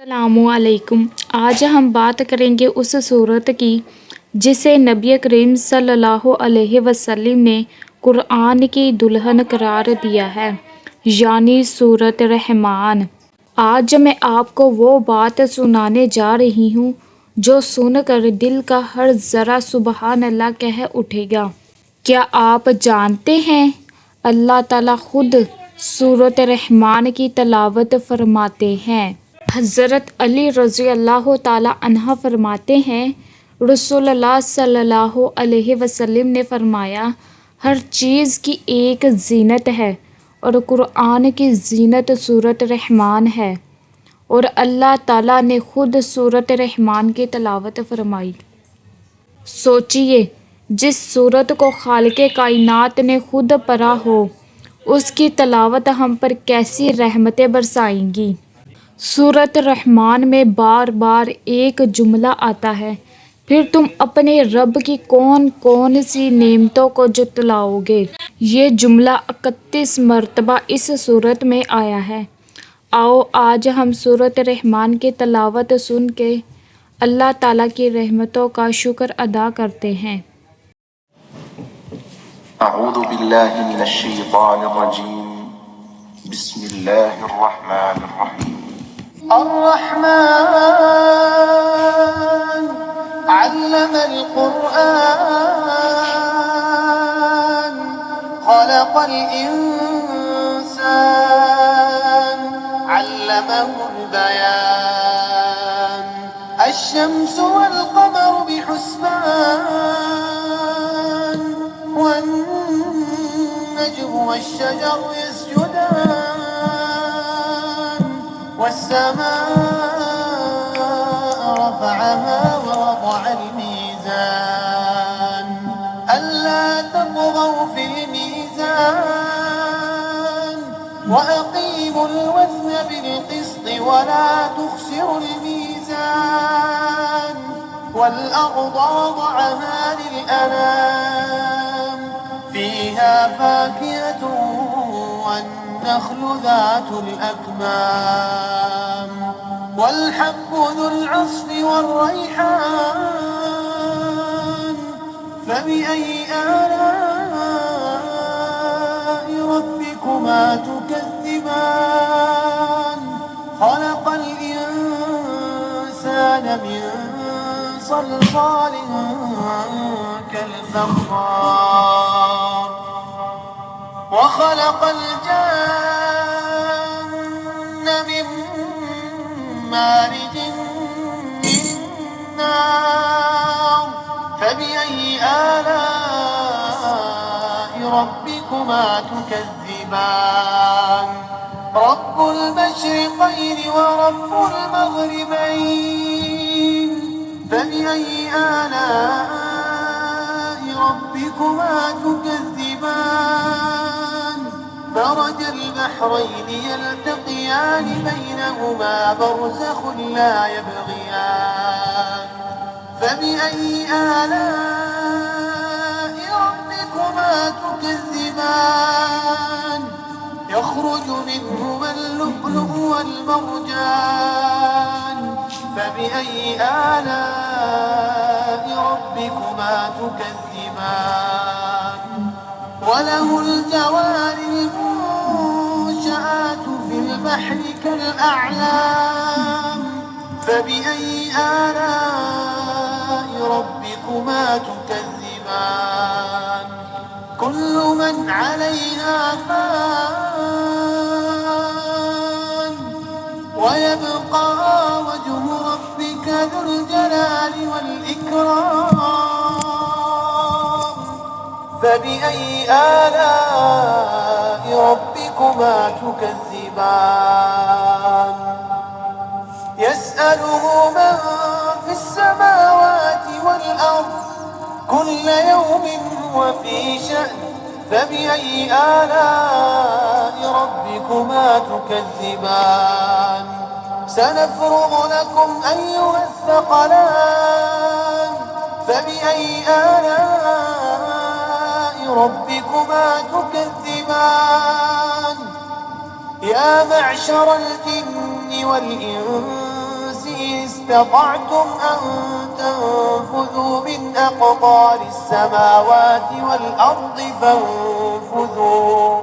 अस्सलामुअलैकुम। आज हम बात करेंगे उस सूरत की जिसे नबी करीम सल्लल्लाहु अलैहि वसल्लम ने कुरान की दुल्हन करार दिया है, यानी सूरत रहमान। आज मैं आपको वो बात सुनाने जा रही हूँ जो सुनकर दिल का हर ज़रा सुबहान अल्लाह कह उठेगा। क्या आप जानते हैं अल्लाह ताला खुद सूरत रहमान की तलावत फरमाते हैं। हज़रत अली रज़ी अल्लाह ताला अन्हा फरमाते हैं, रसूलुल्लाह सल्लल्लाहु अलैहि वसल्लम ने फरमाया, हर चीज़ की एक ज़ीनत है और कुरान की ज़ीनत सूरत रहमान है। और अल्लाह ताला ने खुद सूरत रहमान की तलावत फरमाई। सोचिए, जिस सूरत को खालिक़े कायनात ने खुद पढ़ा हो, उसकी तलावत हम पर कैसी रहमतें बरसाएंगी। सूरत रहमान में बार बार एक जुमला आता है, फिर तुम अपने रब की कौन कौन सी नेमतों को जुटलाओगे। ये जुमला 31 मरतबा इस सूरत में आया है। आओ आज हम सूरत रहमान की तलावत सुन के अल्लाह ताला की रहमतों का शुक्र अदा करते हैं। अऊज़ु बिल्लाहि मिनश शैतानिर रजीम। बिस्मिल्लाहिर रहमानिर रहीम। अर्रहमान अल्लमल कुरआन खलक़ल इंसान अल्लमहुल बयान अश-शम्सु वल क़मरु बिहुस्बान वन-नज्मु वश-शजरु यस्जुदान वस्समाअ रफ़अहा ववضअल मीज़ान अल्ला तत्ग़व फ़िल मीज़ान वअक़ीमुल वज़न बिल-क़िस्ṭ वला तुख़सिरुल मीज़ान वल-अर्ض वضعها للأنام فيها فاكهة والنخل ذات الأكمام والحب ذو العصف والريحان فبأي آلاء ربكما تكذبان خلق الإنسان من صلصال كالفخار وخلق الجن من مارج من نار فبأي آلاء ربكما تكذبان رب المشرقين ورب المغربين فبأي آلاء ربكما تكذبان مرج البحرين يلتقيان بينهما برزخ لا يبغيان فبأي آلاء ربكما تكذبان يخرج منهما اللؤلؤ والمرجان فبأي آلاء ربكما تكذبان وله الجوار المنشآت في البحر كالأعلام فبأي آلاء ربكما تكذبان كل من عليها فان ويبقى وجه ربك ذو الجلال والإكرام فبأي آلاء ربكما تكذبان يسأله من في السماوات والأرض كل يوم هو في شأن فبأي آلاء ربكما تكذبان سنفرغ لكم أيها الثقلان فبأي آلاء ربكما تكذبان يا معشر الجن والإنس استطعتم أن تنفذوا من أقطار السماوات والأرض فانفذوا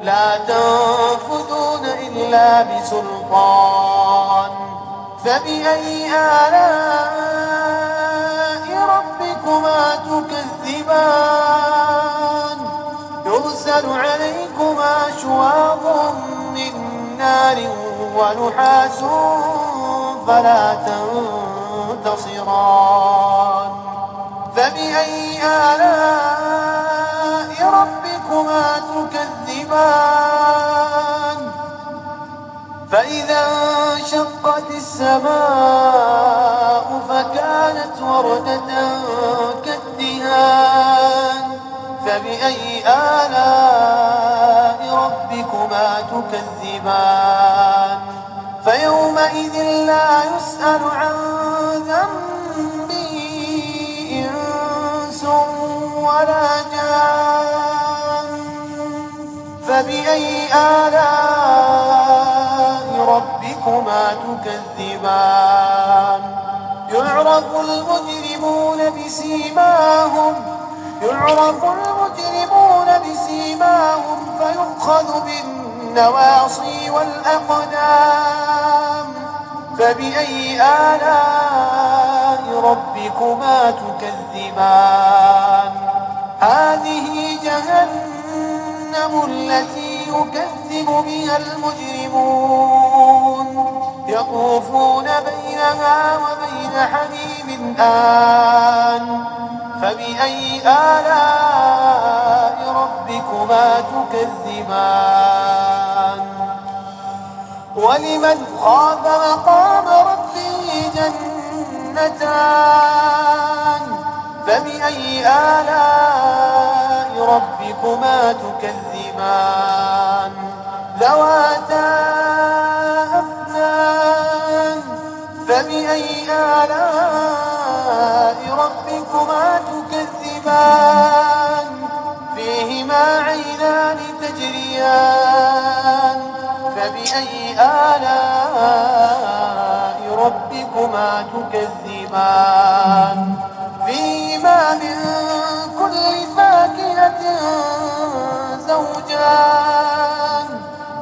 لا تنفذون إلا بسلطان فبأي آلاء ربكما تكذبان يرسل عليكما شواظ من نار ونحاس فلا تنتصران فبأي آلاء ربكما تكذبان فإذا انشقت السماء فكانت وردة كالدهان فبأي آلاء ربكما تكذبان فيومئذ لا يسأل عن ذنبه إنس ولا جان فبأي آلاء ربكما تكذبان يعرف المجرمون بسيماهم فيؤخذ بالنواصي والأقدام فبأي آلاء ربكما تكذبان هذه جهنم التي يكذب بها المجرمون يطوفون بينها وبين حميم آن فبأي آلاء ربكما تكذبان ولمن خاف مقام ربه جنتان فبأي آلاء ربكما تكذبان ذواتا أفنان فبأي آلاء ربكما تكذبان فيهما عينان تجريان فبأي آلاء ربكما تكذبان فيهما من كل فاكهة زوجان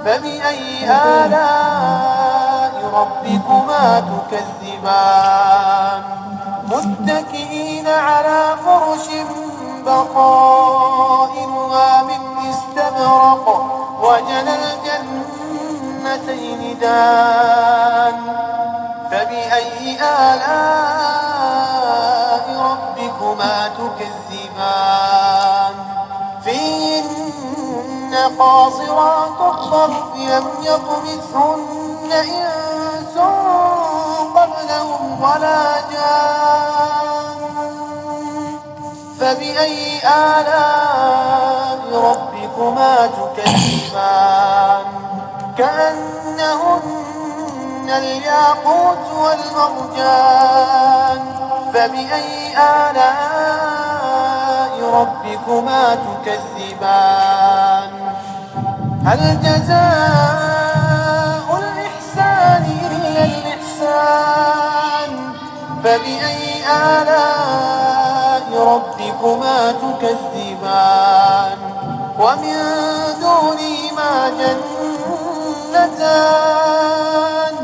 فبأي آلاء ربكما تكذبان متكئين على فرش بطائنها من استبرق وجنى الجنتين دان فبأي آلاء ربكما تكذبان فيهن قاصرات الطرف لم يطمثهن إنس قبلهم ولا جان فبأي آلاء ربكما تكذبان كأنهن الياقوت والمرجان فبأي آلاء ربكما تكذبان هل جزاء الإحسان إلا الإحسان فبأي آلاء ربكما تكذبان ومن دونهما جنتان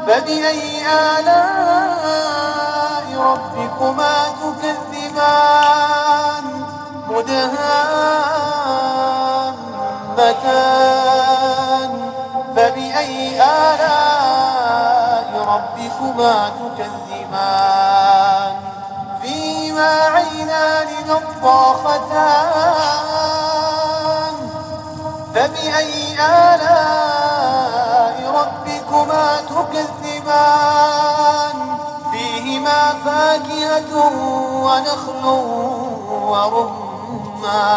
فبأي آلاء ربكما تكذبان مدهامتان فبأي آلاء ربكما تكذبان فيهما عينان نضاختان فبأي آلاء ربكما تكذبان فيهما فاكهة ونخل ورمان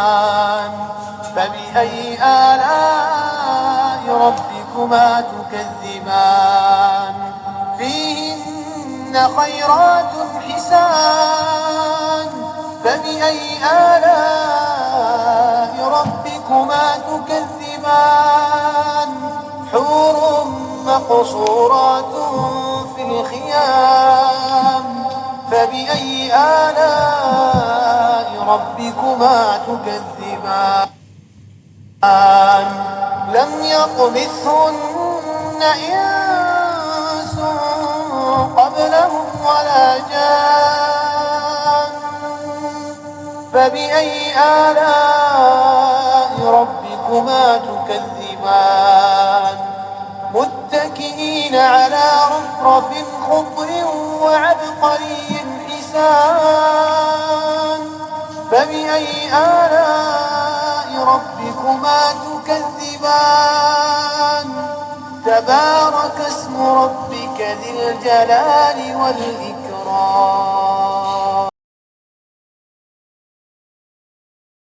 فبأي آلاء ربكما تكذبان فيهن خيرات حسان فبأي آلاء ربكما تكذبان حور مقصورات في الخيام آلاء ربكما تكذبان لم يطمثهن إنس قبلهم ولا جان فبأي آلاء ربكما تكذبان متكئين على رفرف خضر وعبقري حسان فبأي آلاء ربكما تكذبان تبارك اسم ربك ذي الجلال والإكرام